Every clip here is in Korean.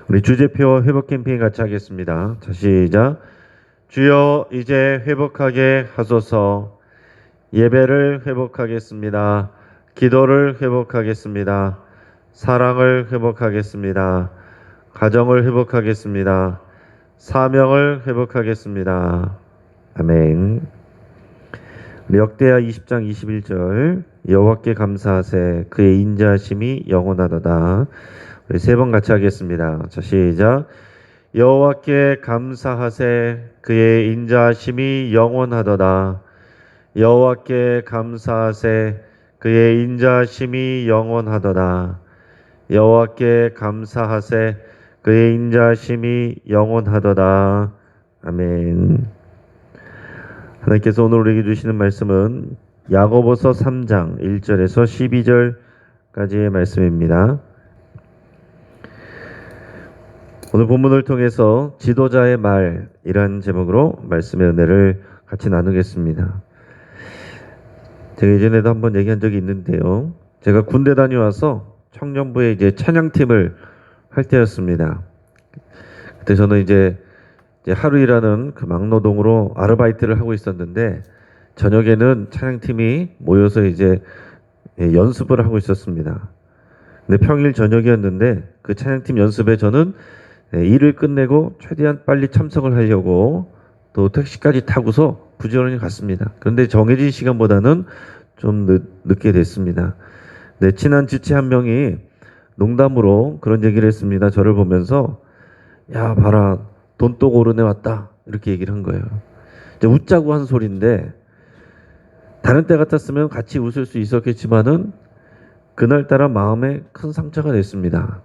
우리 주제표 회복 캠페인 같이 하겠습니다. 자, 시작. 주여 이제 회복하게 하소서. 예배를 회복하겠습니다. 기도를 회복하겠습니다. 사랑을 회복하겠습니다. 가정을 회복하겠습니다. 사명을 회복하겠습니다. 아멘. 우리 역대하 20장 21절 여호와께 감사하세 그의 인자하심이 영원하도다. 우리 세 번 같이 하겠습니다. 자, 시작. 여호와께 감사하세 그의 인자하심이 영원하도다. 여호와께 감사하세 그의 인자하심이 영원하도다. 여호와께 감사하세 그의 인자하심이 영원하도다. 아멘. 하나님께서 오늘 우리에게 주시는 말씀은 야고보서 3장 1절에서 12절까지의 말씀입니다. 오늘 본문을 통해서 지도자의 말이라는 제목으로 말씀의 은혜를 같이 나누겠습니다. 제가 예전에도 한번 얘기한 적이 있는데요. 제가 군대 다녀와서 청년부에 이제 찬양팀을 할 때였습니다. 그때 저는 이제 하루 일하는 그 막노동으로 아르바이트를 하고 있었는데 저녁에는 찬양팀이 모여서 이제 연습을 하고 있었습니다. 근데 평일 저녁이었는데 그 찬양팀 연습에 저는 일을 끝내고 최대한 빨리 참석을 하려고 또 택시까지 타고서 부지런히 갔습니다. 그런데 정해진 시간보다는 좀 늦게 됐습니다. 네, 친한 지체 한 명이 농담으로 그런 얘기를 했습니다. 저를 보면서 야 봐라 돈 또 고르네 왔다 이렇게 얘기를 한 거예요. 이제 웃자고 한 소리인데 다른 때 같았으면 같이 웃을 수 있었겠지만은 그날따라 마음에 큰 상처가 됐습니다.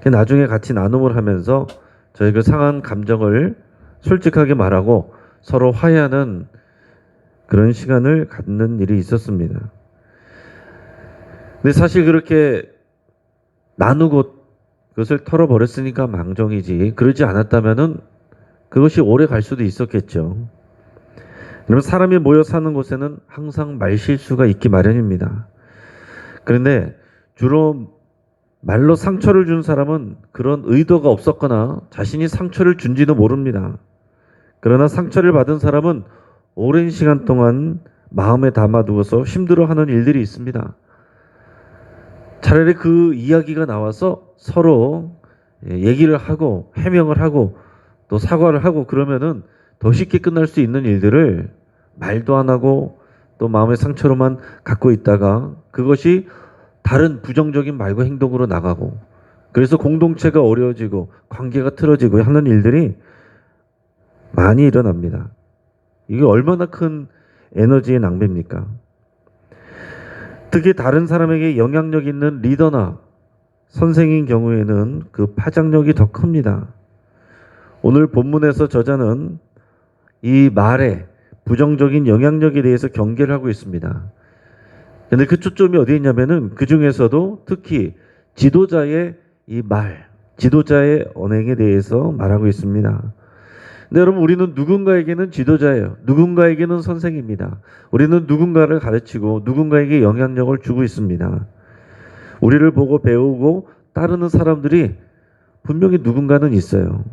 나중에 같이 나눔을 하면서 저희 그 상한 감정을 솔직하게 말하고 서로 화해하는 그런 시간을 갖는 일이 있었습니다. 근데 사실 그렇게 나누고 그것을 털어버렸으니까 망정이지 그러지 않았다면은 그것이 오래 갈 수도 있었겠죠. 그러면 사람이 모여 사는 곳에는 항상 말실수가 있기 마련입니다. 그런데 주로 말로 상처를 준 사람은 그런 의도가 없었거나 자신이 상처를 준지도 모릅니다. 그러나 상처를 받은 사람은 오랜 시간 동안 마음에 담아두어서 힘들어하는 일들이 있습니다. 차라리 그 이야기가 나와서 서로 얘기를 하고 해명을 하고 또 사과를 하고 그러면은 더 쉽게 끝날 수 있는 일들을 말도 안 하고 또 마음의 상처로만 갖고 있다가 그것이 다른 부정적인 말과 행동으로 나가고 그래서 공동체가 어려워지고 관계가 틀어지고 하는 일들이 많이 일어납니다. 이게 얼마나 큰 에너지의 낭비입니까? 특히 다른 사람에게 영향력 있는 리더나 선생인 경우에는 그 파장력이 더 큽니다. 오늘 본문에서 저자는 이 말에 부정적인 영향력에 대해서 경계를 하고 있습니다. 근데 그 초점이 어디에 있냐면은 그 중에서도 특히 지도자의 이 말, 지도자의 언행에 대해서 말하고 있습니다. 근데 여러분 우리는 누군가에게는 지도자예요. 누군가에게는 선생입니다. 우리는 누군가를 가르치고 누군가에게 영향력을 주고 있습니다. 우리를 보고 배우고 따르는 사람들이 분명히 누군가는 있어요.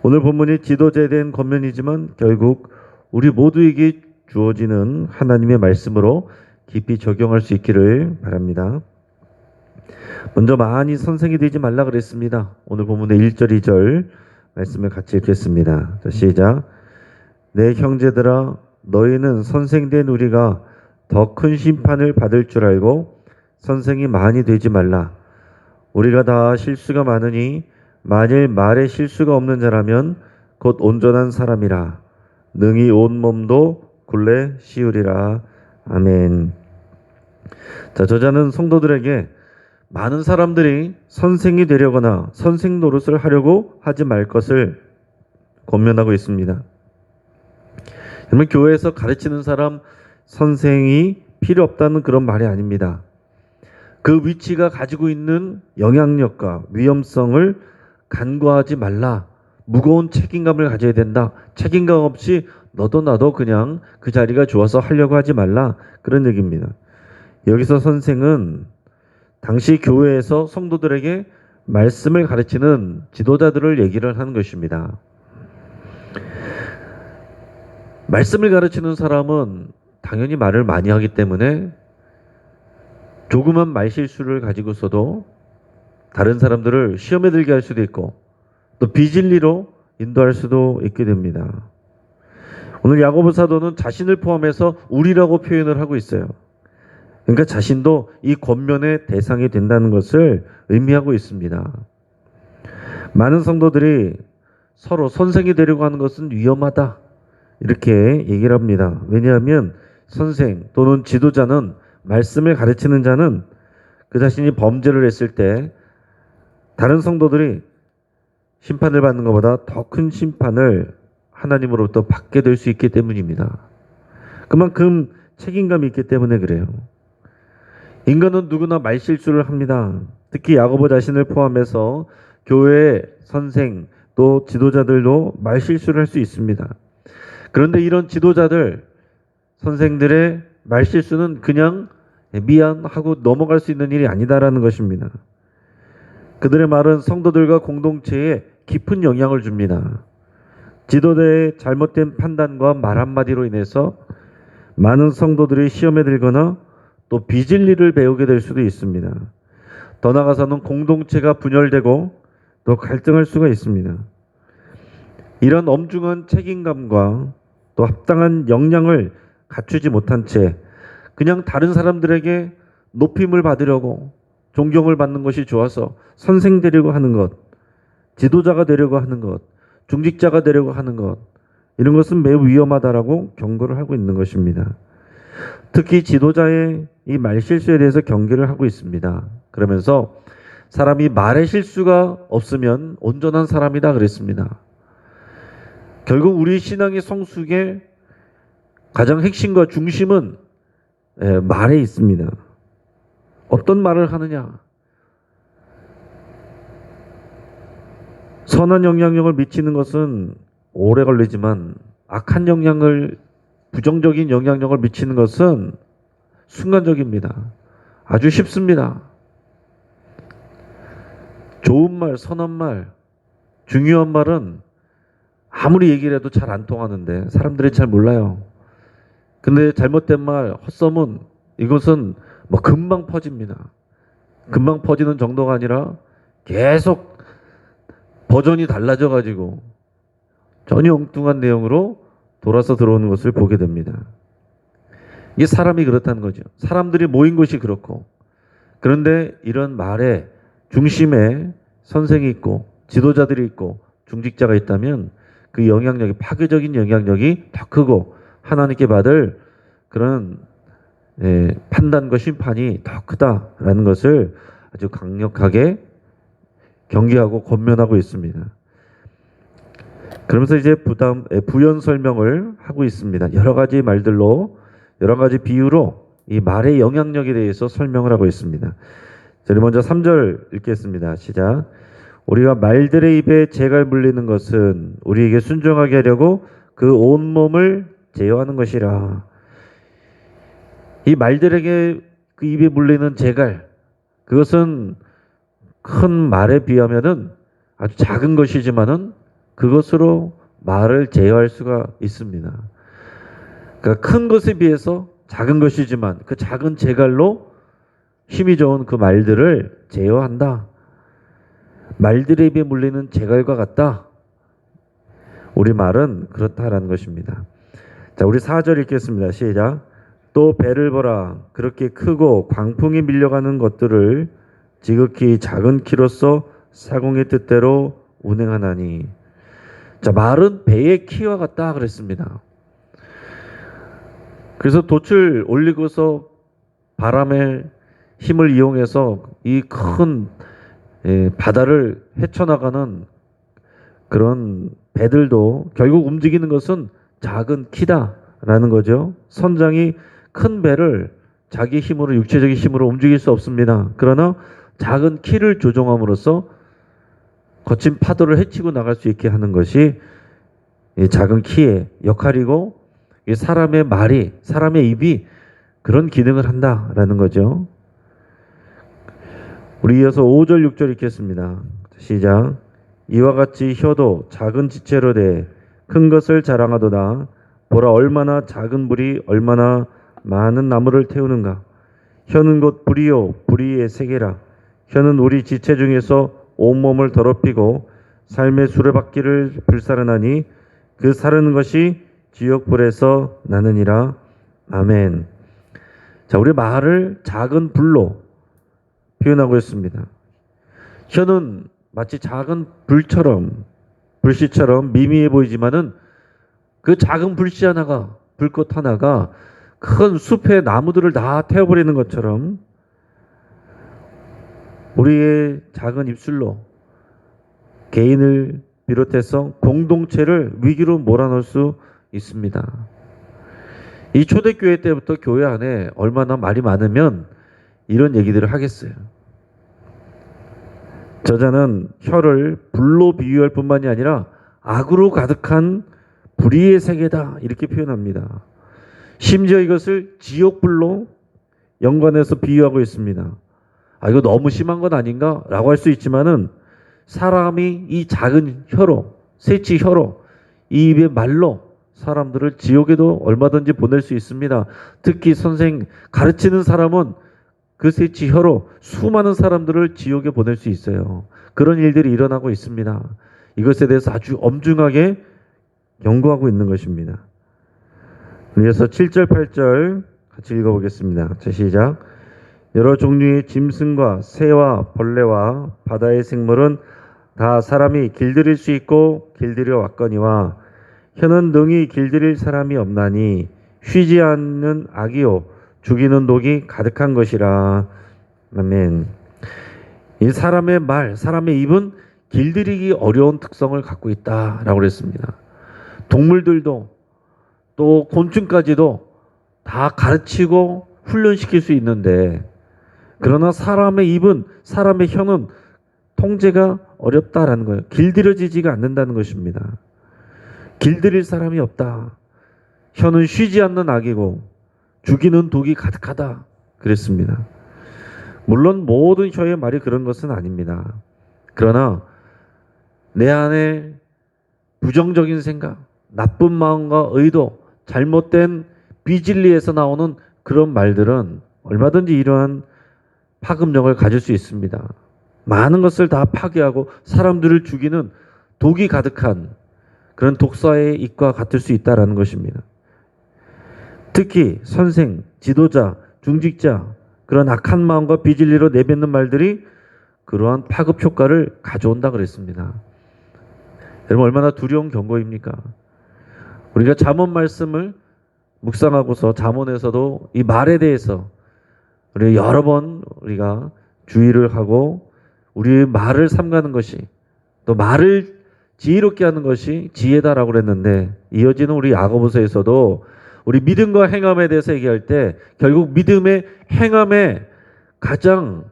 오늘 본문이 지도자에 대한 권면이지만 결국 우리 모두에게 주어지는 하나님의 말씀으로 깊이 적용할 수 있기를 바랍니다. 먼저 많이 선생이 되지 말라 그랬습니다. 오늘 본문의 1절 2절 말씀을 같이 읽겠습니다. 자, 시작. 내 형제들아 너희는 선생된 우리가 더 큰 심판을 받을 줄 알고 선생이 많이 되지 말라. 우리가 다 실수가 많으니 만일 말에 실수가 없는 자라면 곧 온전한 사람이라 능히 온 몸도 굴레 씌우리라. 아멘. 자, 저자는 성도들에게 많은 사람들이 선생이 되려거나 선생 노릇을 하려고 하지 말 것을 권면하고 있습니다. 그러면 교회에서 가르치는 사람 선생이 필요 없다는 그런 말이 아닙니다. 그 위치가 가지고 있는 영향력과 위험성을 간과하지 말라. 무거운 책임감을 가져야 된다. 책임감 없이 너도 나도 그냥 그 자리가 좋아서 하려고 하지 말라. 그런 얘기입니다. 여기서 선생은 당시 교회에서 성도들에게 말씀을 가르치는 지도자들을 얘기를 하는 것입니다. 말씀을 가르치는 사람은 당연히 말을 많이 하기 때문에 조그만 말실수를 가지고서도 다른 사람들을 시험에 들게 할 수도 있고 또 비진리로 인도할 수도 있게 됩니다. 오늘 야고보 사도는 자신을 포함해서 우리라고 표현을 하고 있어요. 그러니까 자신도 이 권면의 대상이 된다는 것을 의미하고 있습니다. 많은 성도들이 서로 선생이 되려고 하는 것은 위험하다 이렇게 얘기를 합니다. 왜냐하면 선생 또는 지도자는 말씀을 가르치는 자는 그 자신이 범죄를 했을 때 다른 성도들이 심판을 받는 것보다 더 큰 심판을 하나님으로부터 받게 될 수 있기 때문입니다. 그만큼 책임감이 있기 때문에 그래요. 인간은 누구나 말실수를 합니다. 특히 야고보 자신을 포함해서 교회의 선생 또 지도자들도 말실수를 할 수 있습니다. 그런데 이런 지도자들, 선생들의 말실수는 그냥 미안하고 넘어갈 수 있는 일이 아니다라는 것입니다. 그들의 말은 성도들과 공동체에 깊은 영향을 줍니다. 지도자의 잘못된 판단과 말 한마디로 인해서 많은 성도들이 시험에 들거나 또 비진리를 배우게 될 수도 있습니다. 더 나아가서는 공동체가 분열되고 또 갈등할 수가 있습니다. 이런 엄중한 책임감과 또 합당한 역량을 갖추지 못한 채 그냥 다른 사람들에게 높임을 받으려고 존경을 받는 것이 좋아서 선생 되려고 하는 것, 지도자가 되려고 하는 것, 중직자가 되려고 하는 것, 이런 것은 매우 위험하다라고 경고를 하고 있는 것입니다. 특히 지도자의 이 말실수에 대해서 경계를 하고 있습니다. 그러면서 사람이 말의 실수가 없으면 온전한 사람이다 그랬습니다. 결국 우리 신앙의 성숙의 가장 핵심과 중심은 말에 있습니다. 어떤 말을 하느냐? 선한 영향력을 미치는 것은 오래 걸리지만 악한 영향을, 부정적인 영향력을 미치는 것은 순간적입니다. 아주 쉽습니다. 좋은 말, 선한 말, 중요한 말은 아무리 얘기를 해도 잘 안 통하는데 사람들이 잘 몰라요. 근데 잘못된 말, 헛소문, 이것은 뭐 금방 퍼집니다. 금방 퍼지는 정도가 아니라 계속 버전이 달라져 가지고 전혀 엉뚱한 내용으로 돌아서 들어오는 것을 보게 됩니다. 이게 사람이 그렇다는 거죠. 사람들이 모인 것이 그렇고, 그런데 이런 말의 중심에 선생이 있고 지도자들이 있고 중직자가 있다면 그 영향력이, 파괴적인 영향력이 더 크고 하나님께 받을 그런 판단과 심판이 더 크다라는 것을 아주 강력하게 경계하고 권면하고 있습니다. 그러면서 이제 부연 설명을 하고 있습니다. 여러 가지 말들로, 여러 가지 비유로 이 말의 영향력에 대해서 설명을 하고 있습니다. 저희 먼저 3절 읽겠습니다. 시작. 우리가 말들의 입에 재갈 물리는 것은 우리에게 순종하게 하려고 그 온몸을 제어하는 것이라. 이 말들에게 그 입에 물리는 재갈, 그것은 큰 말에 비하면은 아주 작은 것이지만은 그것으로 말을 제어할 수가 있습니다. 그러니까 큰 것에 비해서 작은 것이지만 그 작은 재갈로 힘이 좋은 그 말들을 제어한다. 말들의 입에 물리는 재갈과 같다. 우리 말은 그렇다라는 것입니다. 자, 우리 4절 읽겠습니다. 시작. 또 배를 보라. 그렇게 크고 광풍이 밀려가는 것들을 지극히 작은 키로서 사공의 뜻대로 운행하나니. 자, 말은 배의 키와 같다 그랬습니다. 그래서 돛을 올리고서 바람의 힘을 이용해서 이 큰 바다를 헤쳐나가는 그런 배들도 결국 움직이는 것은 작은 키다라는 거죠. 선장이 큰 배를 자기 힘으로, 육체적인 힘으로 움직일 수 없습니다. 그러나 작은 키를 조종함으로써 거친 파도를 헤치고 나갈 수 있게 하는 것이 작은 키의 역할이고, 사람의 말이, 사람의 입이 그런 기능을 한다라는 거죠. 우리 이어서 5절 6절 읽겠습니다. 시작. 이와 같이 혀도 작은 지체로 돼 큰 것을 자랑하도다. 보라, 얼마나 작은 불이 얼마나 많은 나무를 태우는가. 혀는 곧 불이요 불의의 세계라. 혀는 우리 지체 중에서 온몸을 더럽히고 삶의 수레바퀴를 불사르나니 그 사르는 것이 지옥불에서 나느니라. 아멘. 자, 우리 말을 작은 불로 표현하고 있습니다. 혀는 마치 작은 불씨처럼 미미해 보이지만은 그 작은 불씨 하나가, 불꽃 하나가 큰 숲의 나무들을 다 태워버리는 것처럼 우리의 작은 입술로 개인을 비롯해서 공동체를 위기로 몰아넣을 수 있습니다. 이 초대교회 때부터 교회 안에 얼마나 말이 많으면 이런 얘기들을 하겠어요. 저자는 혀를 불로 비유할 뿐만이 아니라 악으로 가득한 불의의 세계다 이렇게 표현합니다. 심지어 이것을 지옥불로 연관해서 비유하고 있습니다. 아, 이거 너무 심한 건 아닌가? 라고 할 수 있지만은 사람이 이 작은 혀로, 새치 혀로, 이 입의 말로 사람들을 지옥에도 얼마든지 보낼 수 있습니다. 특히 가르치는 사람은 그 새치 혀로 수많은 사람들을 지옥에 보낼 수 있어요. 그런 일들이 일어나고 있습니다. 이것에 대해서 아주 엄중하게 경고하고 있는 것입니다. 그래서 7절, 8절 같이 읽어보겠습니다. 자, 시작. 여러 종류의 짐승과 새와 벌레와 바다의 생물은 다 사람이 길들일 수 있고 길들여 왔거니와 혀는 능히 길들일 사람이 없나니 쉬지 않는 악이요 죽이는 독이 가득한 것이라. 아멘. 이 사람의 말, 사람의 입은 길들이기 어려운 특성을 갖고 있다라고 그랬습니다. 동물들도 또 곤충까지도 다 가르치고 훈련시킬 수 있는데, 그러나 사람의 입은, 사람의 혀는 통제가 어렵다라는 거예요. 길들여지지가 않는다는 것입니다. 길들일 사람이 없다. 혀는 쉬지 않는 악이고 죽이는 독이 가득하다 그랬습니다. 물론 모든 혀의 말이 그런 것은 아닙니다. 그러나 내 안에 부정적인 생각, 나쁜 마음과 의도, 잘못된 비진리에서 나오는 그런 말들은 얼마든지 이러한 파급력을 가질 수 있습니다. 많은 것을 다 파괴하고 사람들을 죽이는 독이 가득한 그런 독사의 입과 같을 수 있다는 것입니다. 특히 선생, 지도자, 중직자, 그런 악한 마음과 비진리로 내뱉는 말들이 그러한 파급 효과를 가져온다 그랬습니다. 여러분, 얼마나 두려운 경고입니까? 우리가 잠언 말씀을 묵상하고서 잠언에서도 이 말에 대해서 우리 여러 번 우리가 주의를 하고 우리의 말을 삼가는 것이, 또 말을 지혜롭게 하는 것이 지혜다라고 그랬는데, 이어지는 우리 야고보서에서도 우리 믿음과 행함에 대해서 얘기할 때 결국 믿음의 행함에 가장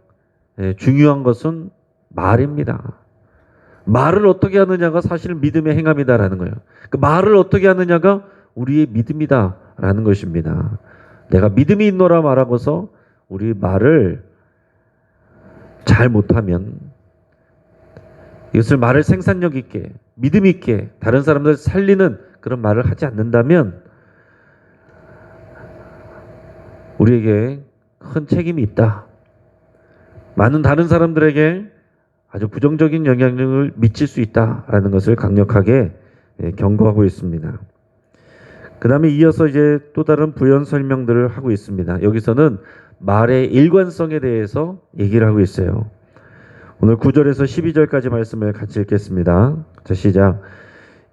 중요한 것은 말입니다. 말을 어떻게 하느냐가 사실 믿음의 행함이다라는 거예요. 그 말을 어떻게 하느냐가 우리의 믿음이다라는 것입니다. 내가 믿음이 있노라 말하고서 우리 말을 잘 못하면, 이것을 말을 생산력 있게, 믿음 있게 다른 사람들 살리는 그런 말을 하지 않는다면 우리에게 큰 책임이 있다. 많은 다른 사람들에게 아주 부정적인 영향력을 미칠 수 있다라는 것을 강력하게 경고하고 있습니다. 그 다음에 이어서 이제 또 다른 부연 설명들을 하고 있습니다. 여기서는 말의 일관성에 대해서 얘기를 하고 있어요. 오늘 9절에서 12절까지 말씀을 같이 읽겠습니다. 자, 시작.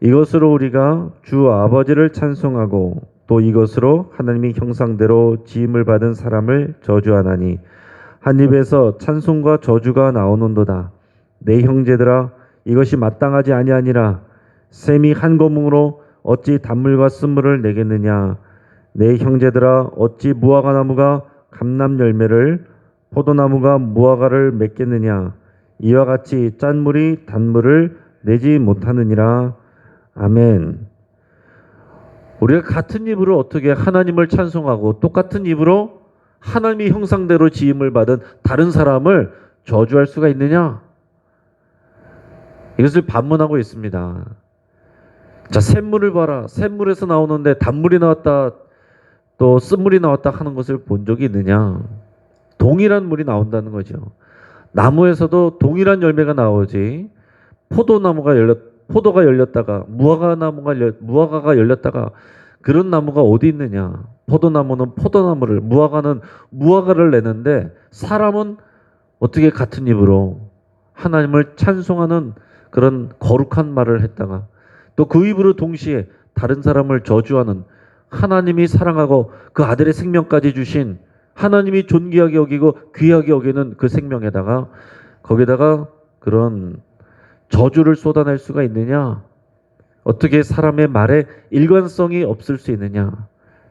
이것으로 우리가 주 아버지를 찬송하고 또 이것으로 하나님의 형상대로 지음을 받은 사람을 저주하나니 한 입에서 찬송과 저주가 나오는도다. 내 형제들아, 이것이 마땅하지 아니하니라. 샘이 한 고뭉으로 어찌 단물과 쓴물을 내겠느냐. 내 형제들아, 어찌 무화과 나무가 감람 열매를, 포도나무가 무화과를 맺겠느냐. 이와 같이 짠물이 단물을 내지 못하느니라. 아멘. 우리가 같은 입으로 어떻게 하나님을 찬송하고 똑같은 입으로 하나님의 형상대로 지음을 받은 다른 사람을 저주할 수가 있느냐? 이것을 반문하고 있습니다. 자, 샘물을 봐라. 샘물에서 나오는데 단물이 나왔다, 또 쓴물이 나왔다 하는 것을 본 적이 있느냐? 동일한 물이 나온다는 거죠. 나무에서도 동일한 열매가 나오지. 포도가 열렸다가 무화과가 열렸다가 그런 나무가 어디 있느냐? 포도나무는 포도나무를, 무화과는 무화과를 내는데 사람은 어떻게 같은 입으로 하나님을 찬송하는 그런 거룩한 말을 했다가 또 그 입으로 동시에 다른 사람을 저주하는, 하나님이 사랑하고 그 아들의 생명까지 주신, 하나님이 존귀하게 여기고 귀하게 여기는 그 생명에다가 거기다가 그런 저주를 쏟아낼 수가 있느냐? 어떻게 사람의 말에 일관성이 없을 수 있느냐?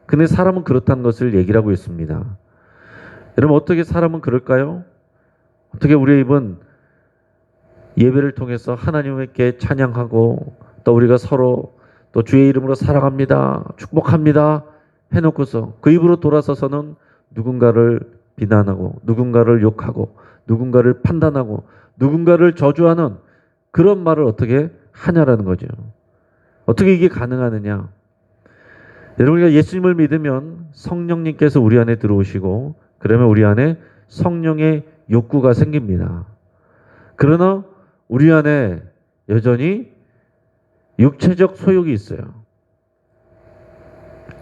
근데 사람은 그렇다는 것을 얘기를 하고 있습니다. 여러분, 어떻게 사람은 그럴까요? 어떻게 우리의 입은 예배를 통해서 하나님께 찬양하고 또 우리가 서로 또 주의 이름으로 사랑합니다, 축복합니다 해놓고서 그 입으로 돌아서서는 누군가를 비난하고 누군가를 욕하고 누군가를 판단하고 누군가를 저주하는 그런 말을 어떻게 하냐라는 거죠. 어떻게 이게 가능하느냐? 여러분, 우리가 예수님을 믿으면 성령님께서 우리 안에 들어오시고 그러면 우리 안에 성령의 욕구가 생깁니다. 그러나 우리 안에 여전히 육체적 소욕이 있어요.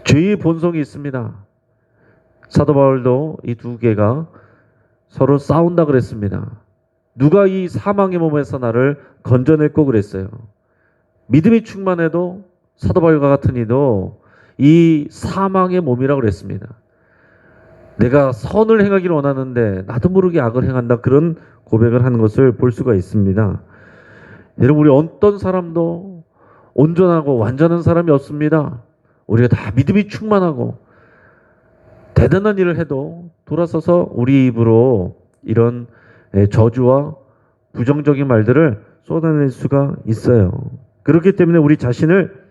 죄의 본성이 있습니다. 사도 바울도 이 두 개가 서로 싸운다 그랬습니다. 누가 이 사망의 몸에서 나를 건져낼고 그랬어요. 믿음이 충만해도 사도 바울과 같은 이도 이 사망의 몸이라고 그랬습니다. 내가 선을 행하기를 원하는데 나도 모르게 악을 행한다, 그런 고백을 하는 것을 볼 수가 있습니다. 여러분, 우리 어떤 사람도 온전하고 완전한 사람이 없습니다. 우리가 다 믿음이 충만하고 대단한 일을 해도 돌아서서 우리 입으로 이런 저주와 부정적인 말들을 쏟아낼 수가 있어요. 그렇기 때문에 우리 자신을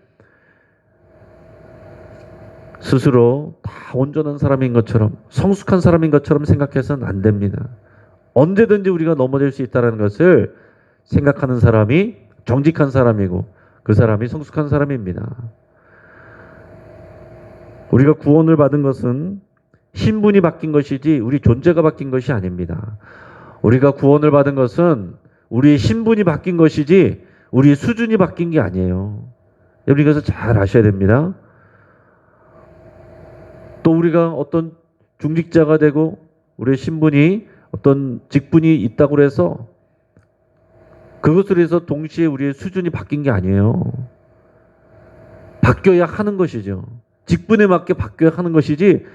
스스로 다 온전한 사람인 것처럼, 성숙한 사람인 것처럼 생각해서는 안 됩니다. 언제든지 우리가 넘어질 수 있다는 것을 생각하는 사람이 정직한 사람이고 그 사람이 성숙한 사람입니다. 우리가 구원을 받은 것은 신분이 바뀐 것이지 우리 존재가 바뀐 것이 아닙니다. 우리가 구원을 받은 것은 우리의 신분이 바뀐 것이지 우리의 수준이 바뀐 게 아니에요. 여러분, 이것을 잘 아셔야 됩니다. 또 우리가 어떤 중직자가 되고 우리의 신분이 어떤 직분이 있다고 해서 그것으로 해서 동시에 우리의 수준이 바뀐 게 아니에요. 바뀌어야 하는 것이죠. 직분에 맞게 바뀌어야 하는 것이지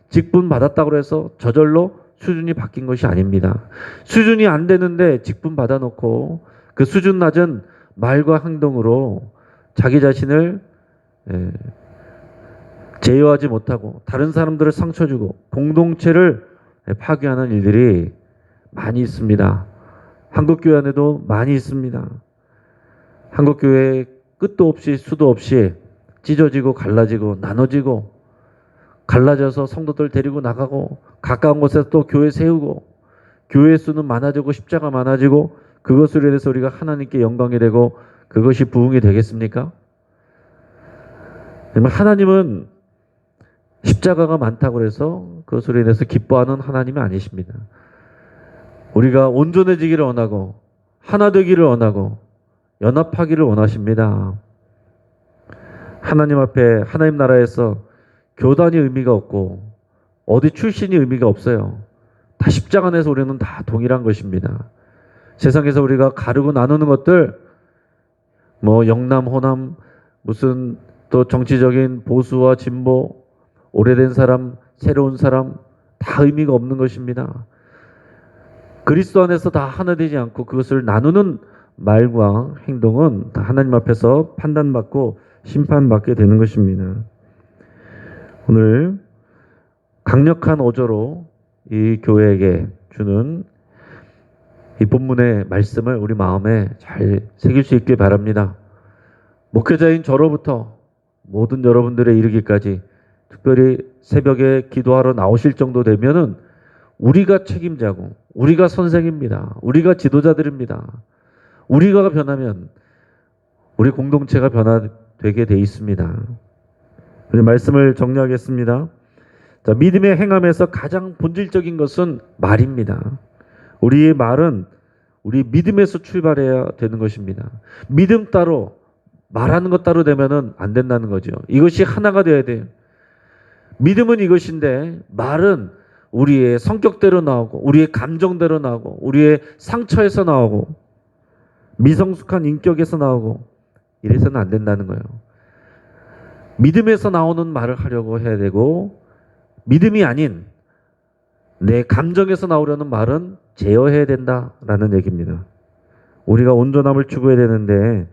직분 받았다고 해서 저절로 수준이 바뀐 것이 아닙니다. 수준이 안 되는데 직분 받아놓고 그 수준 낮은 말과 행동으로 자기 자신을 제어하지 못하고 다른 사람들을 상처 주고 공동체를 파괴하는 일들이 많이 있습니다. 한국교회 안에도 많이 있습니다. 한국교회 끝도 없이 수도 없이 찢어지고 갈라지고 나눠지고 갈라져서 성도들 데리고 나가고 가까운 곳에서 또 교회 세우고 교회 수는 많아지고 십자가 많아지고 그것으로 인해서 우리가 하나님께 영광이 되고 그것이 부흥이 되겠습니까? 하나님은 십자가가 많다고 해서 그것으로 인해서 기뻐하는 하나님이 아니십니다. 우리가 온전해지기를 원하고 하나 되기를 원하고 연합하기를 원하십니다. 하나님 앞에 하나님 나라에서 교단이 의미가 없고 어디 출신이 의미가 없어요. 다 십자가 안에서 우리는 다 동일한 것입니다. 세상에서 우리가 가르고 나누는 것들 뭐 영남 호남 무슨 또 정치적인 보수와 진보 오래된 사람 새로운 사람 다 의미가 없는 것입니다. 그리스도 안에서 다 하나 되지 않고 그것을 나누는 말과 행동은 다 하나님 앞에서 판단받고 심판받게 되는 것입니다. 오늘 강력한 어조로 이 교회에게 주는 이 본문의 말씀을 우리 마음에 잘 새길 수 있길 바랍니다. 목회자인 저로부터 모든 여러분들의 이르기까지 특별히 새벽에 기도하러 나오실 정도 되면은 우리가 책임자고 우리가 선생입니다. 우리가 지도자들입니다. 우리가 변하면 우리 공동체가 변화되게 돼 있습니다. 우리 말씀을 정리하겠습니다. 자, 믿음의 행함에서 가장 본질적인 것은 말입니다. 우리의 말은 우리 믿음에서 출발해야 되는 것입니다. 믿음 따로 말하는 것 따로 되면은 안 된다는 거죠. 이것이 하나가 되어야 돼요. 믿음은 이것인데 말은 우리의 성격대로 나오고 우리의 감정대로 나오고 우리의 상처에서 나오고 미성숙한 인격에서 나오고 이래서는 안 된다는 거예요. 믿음에서 나오는 말을 하려고 해야 되고 믿음이 아닌 내 감정에서 나오려는 말은 제어해야 된다라는 얘기입니다. 우리가 온전함을 추구해야 되는데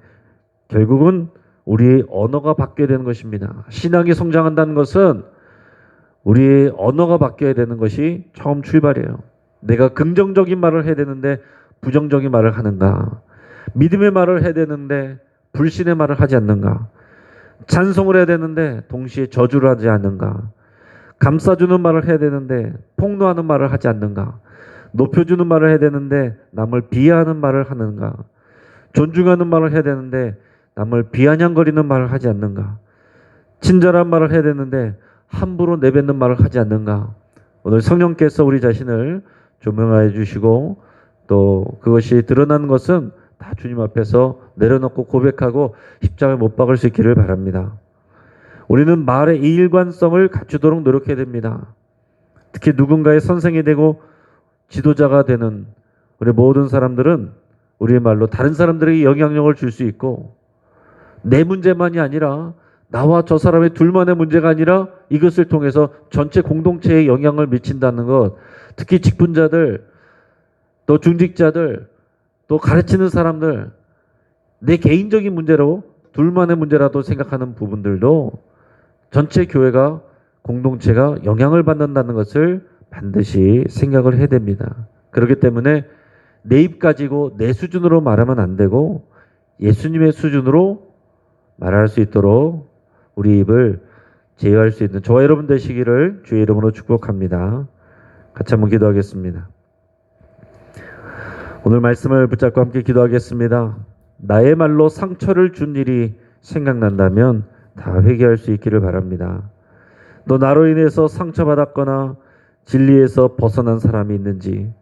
결국은 우리의 언어가 바뀌어야 되는 것입니다. 신앙이 성장한다는 것은 우리의 언어가 바뀌어야 되는 것이 처음 출발이에요. 내가 긍정적인 말을 해야 되는데 부정적인 말을 하는가? 믿음의 말을 해야 되는데 불신의 말을 하지 않는가? 찬송을 해야 되는데 동시에 저주를 하지 않는가? 감싸주는 말을 해야 되는데 폭로하는 말을 하지 않는가? 높여주는 말을 해야 되는데 남을 비하하는 말을 하는가? 존중하는 말을 해야 되는데 남을 비아냥거리는 말을 하지 않는가? 친절한 말을 해야 되는데 함부로 내뱉는 말을 하지 않는가? 오늘 성령께서 우리 자신을 조명하여 주시고 또 그것이 드러나는 것은 다 주님 앞에서 내려놓고 고백하고 십자가에 못 박을 수 있기를 바랍니다. 우리는 말의 일관성을 갖추도록 노력해야 됩니다. 특히 누군가의 선생이 되고 지도자가 되는 우리 모든 사람들은 우리의 말로 다른 사람들에게 영향력을 줄 수 있고 내 문제만이 아니라 나와 저 사람의 둘만의 문제가 아니라 이것을 통해서 전체 공동체에 영향을 미친다는 것, 특히 직분자들, 또 중직자들, 또 가르치는 사람들, 내 개인적인 문제로 둘만의 문제라도 생각하는 부분들도 전체 교회가 공동체가 영향을 받는다는 것을 반드시 생각을 해야 됩니다. 그렇기 때문에 내 입 가지고 내 수준으로 말하면 안 되고 예수님의 수준으로 말할 수 있도록 우리 입을 제어할 수 있는 저와 여러분 되시기를 주의 이름으로 축복합니다. 같이 한번 기도하겠습니다. 오늘 말씀을 붙잡고 함께 기도하겠습니다. 나의 말로 상처를 준 일이 생각난다면 다 회개할 수 있기를 바랍니다. 또 나로 인해서 상처받았거나 진리에서 벗어난 사람이 있는지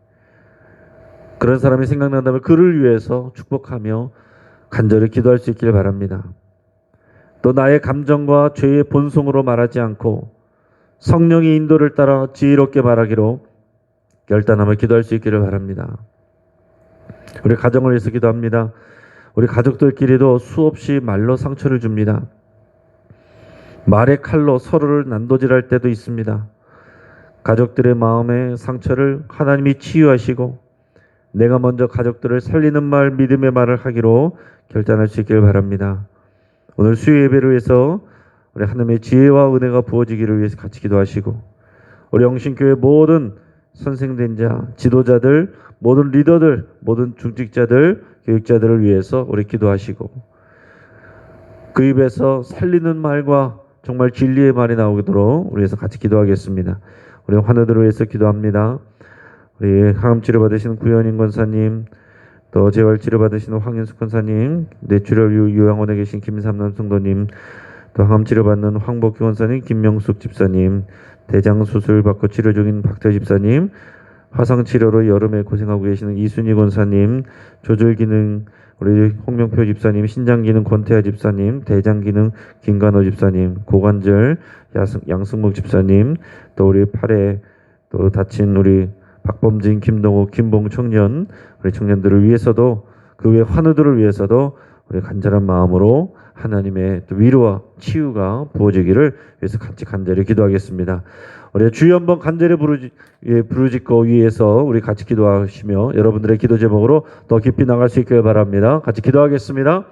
그런 사람이 생각난다면 그를 위해서 축복하며 간절히 기도할 수 있기를 바랍니다. 또 나의 감정과 죄의 본성으로 말하지 않고 성령의 인도를 따라 지혜롭게 말하기로 결단하며 기도할 수 있기를 바랍니다. 우리 가정을 위해서 기도합니다. 우리 가족들끼리도 수없이 말로 상처를 줍니다. 말의 칼로 서로를 난도질할 때도 있습니다. 가족들의 마음의 상처를 하나님이 치유하시고 내가 먼저 가족들을 살리는 말, 믿음의 말을 하기로 결단할 수 있기를 바랍니다. 오늘 수요 예배를 위해서 우리 하나님의 지혜와 은혜가 부어지기를 위해서 같이 기도하시고 우리 영신교회 모든 선생된 자, 지도자들, 모든 리더들, 모든 중직자들, 교육자들을 위해서 우리 기도하시고 그 입에서 살리는 말과 정말 진리의 말이 나오도록 우리 위해서 같이 기도하겠습니다. 우리 환우들을 위해서 기도합니다. 우리 항암 치료 받으시는 구현인 권사님, 또 재활 치료 받으시는 황윤숙 권사님, 뇌출혈 요양원에 계신 김삼남 성도님, 또 항암 치료 받는 황복규 권사님, 김명숙 집사님, 대장 수술 받고 치료 중인 박태 집사님, 화상 치료로 여름에 고생하고 계시는 이순희 권사님, 조절 기능 우리 홍명표 집사님, 신장 기능 권태하 집사님, 대장 기능 김관호 집사님, 고관절 양승목 집사님, 또 우리 팔에 또 다친 우리 박범진, 김동호, 김봉 청년, 우리 청년들을 위해서도 그 외 환우들을 위해서도 우리 간절한 마음으로 하나님의 또 위로와 치유가 부어지기를 위해서 같이 간절히 기도하겠습니다. 우리 주여 한번 간절히 부르짖고 위해서 우리 같이 기도하시며 여러분들의 기도 제목으로 더 깊이 나갈 수 있기를 바랍니다. 같이 기도하겠습니다.